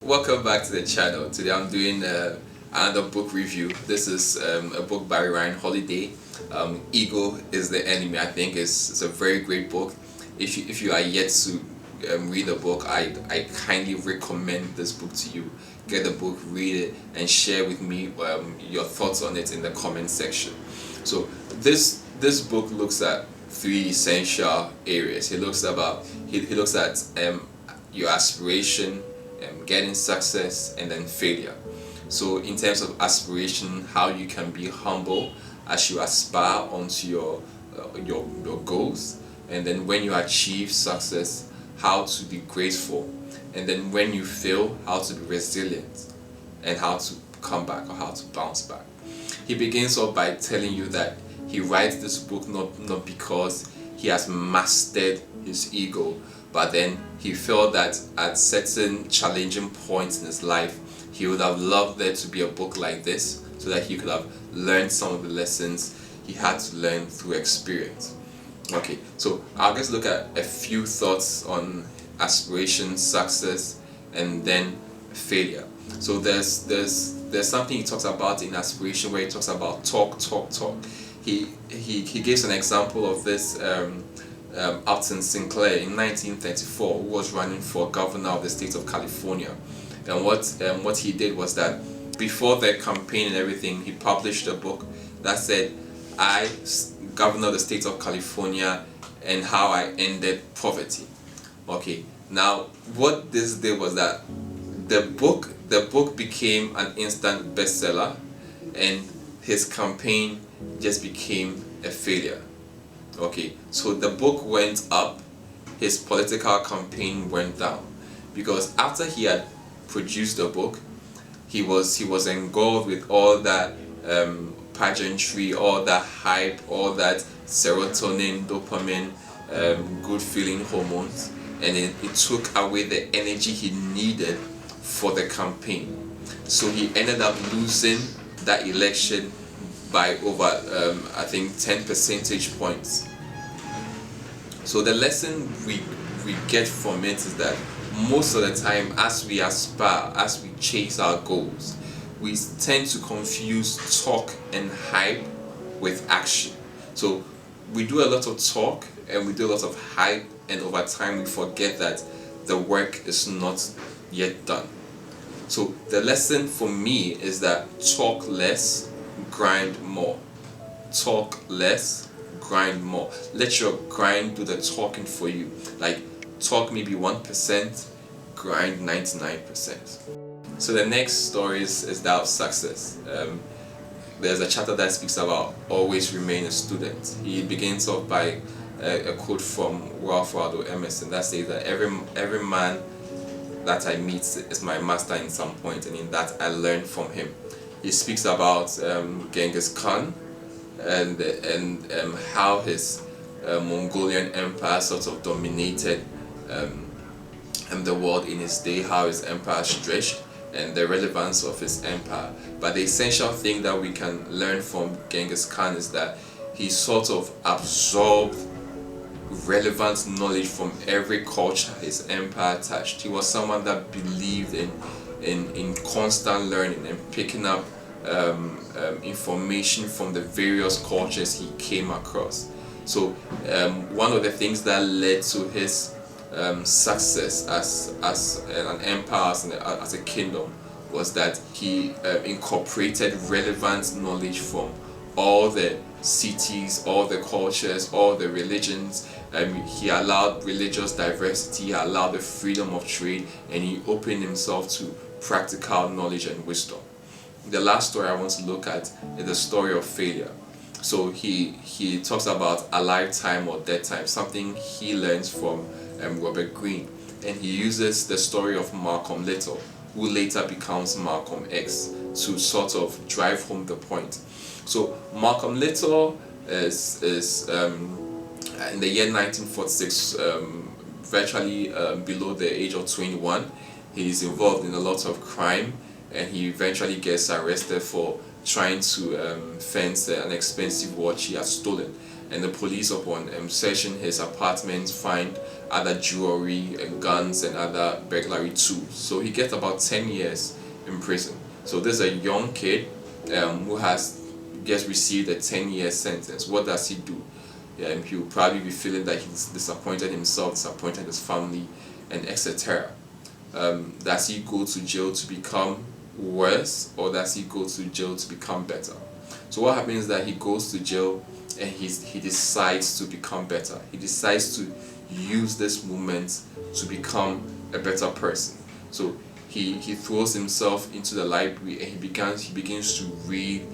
Welcome back to the channel. Today I'm doing another book review. This is a book by Ryan Holiday. Ego is the Enemy. I think it's a very great book. If you are yet to read the book, I kindly recommend this book to you. Get the book, read it, and share with me your thoughts on it in the comment section. So this book looks at three essential areas. He looks at your aspiration, getting success, and then failure. So in terms of aspiration, how you can be humble as you aspire onto your goals, and then when you achieve success, how to be grateful, and then when you fail, how to be resilient and how to come back or how to bounce back. He begins off by telling you that he writes this book not because he has mastered his ego, but then he felt that at certain challenging points in his life, he would have loved there to be a book like this so that he could have learned some of the lessons he had to learn through experience. Okay, so I'll just look at a few thoughts on aspiration, success, and then failure. So there's something he talks about in aspiration where he talks about talk. He gives an example of this. Upton Sinclair in 1934, who was running for governor of the state of California, and what he did was that before the campaign and everything, he published a book that said, "I, governor of the state of California, and how I ended poverty." Okay, now what this did was that the book became an instant bestseller, and his campaign just became a failure. Okay, so the book went up, his political campaign went down, because after he had produced the book, he was engulfed with all that pageantry, all that hype, all that serotonin, dopamine, good feeling hormones, and it took away the energy he needed for the campaign. So he ended up losing that election by over I think 10 percentage points. So the lesson we get from it is that most of the time, as we aspire, as we chase our goals, we tend to confuse talk and hype with action. So we do a lot of talk and we do a lot of hype, and over time we forget that the work is not yet done. So the lesson for me is that talk less, grind more. Talk less, grind more. Let your grind do the talking for you. Like, talk maybe 1%, grind 99%. So the next story is that of success. There's a chapter that speaks about always remain a student. He begins off by a quote from Ralph Waldo Emerson that says that every man that I meet is my master in some point, and in that I learn from him. He speaks about Genghis Khan and how his Mongolian empire sort of dominated the world in his day, how his empire stretched, and the relevance of his empire. But the essential thing that we can learn from Genghis Khan is that he sort of absorbed relevant knowledge from every culture his empire touched. He was someone that believed in constant learning and picking up information from the various cultures he came across. So one of the things that led to his success as an empire, as a kingdom, was that he incorporated relevant knowledge from all the cities, all the cultures, all the religions. He allowed religious diversity, he allowed the freedom of trade, and he opened himself to practical knowledge and wisdom. The last story I want to look at is the story of failure. So he talks about a lifetime or dead time, something he learns from Robert Greene, and he uses the story of Malcolm Little, who later becomes Malcolm X, to sort of drive home the point. So Malcolm Little is in the year 1946, virtually below the age of 21. He is involved in a lot of crime, and he eventually gets arrested for trying to fence an expensive watch he had stolen, and the police, upon searching his apartment, find other jewelry and guns and other burglary tools. So he gets about 10 years in prison. So there's a young kid who has just received a 10-year sentence. What does he do? He'll probably be feeling that he's disappointed himself, disappointed his family, and etc. Does he go to jail to become worse, or does he go to jail to become better? So what happens is that he goes to jail and he decides to become better. He decides to use this moment to become a better person. So he throws himself into the library and he begins to read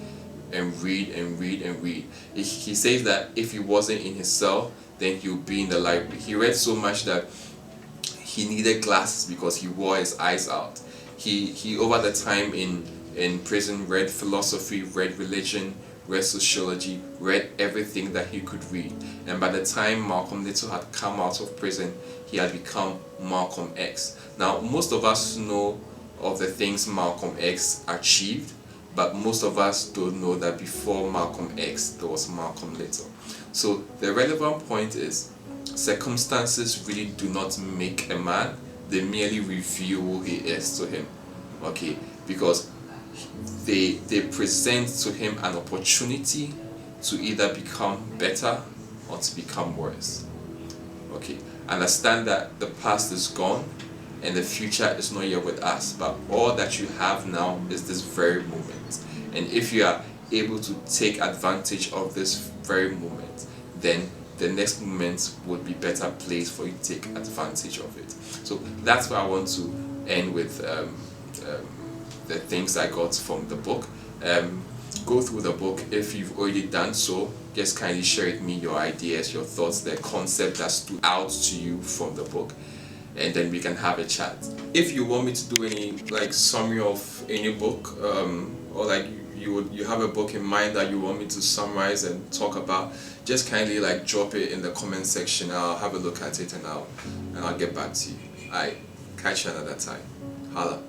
and read and read and read. He says that if he wasn't in his cell, then he would be in the library. He read so much that he needed glasses because he wore his eyes out. He over the time in prison read philosophy, read religion, read sociology, read everything that he could read. And by the time Malcolm Little had come out of prison, he had become Malcolm X. Now, most of us know of the things Malcolm X achieved, but most of us don't know that before Malcolm X, there was Malcolm Little. So the relevant point is, circumstances really do not make a man, they merely reveal who he is to him. Okay, because they present to him an opportunity to either become better or to become worse. Okay, understand that the past is gone and the future is not yet with us, but all that you have now is this very moment. And if you are able to take advantage of this very moment, then the next moment would be better placed for you to take advantage of it. So that's why I want to end with the things I got from the book. Go through the book. If you've already done so, just kindly share with me your ideas, your thoughts, the concept that stood out to you from the book, and then we can have a chat. If you want me to do any like summary of any book, or like you have a book in mind that you want me to summarize and talk about, just kindly like drop it in the comment section. I'll have a look at it and I'll get back to you. Catch you another time. Holla.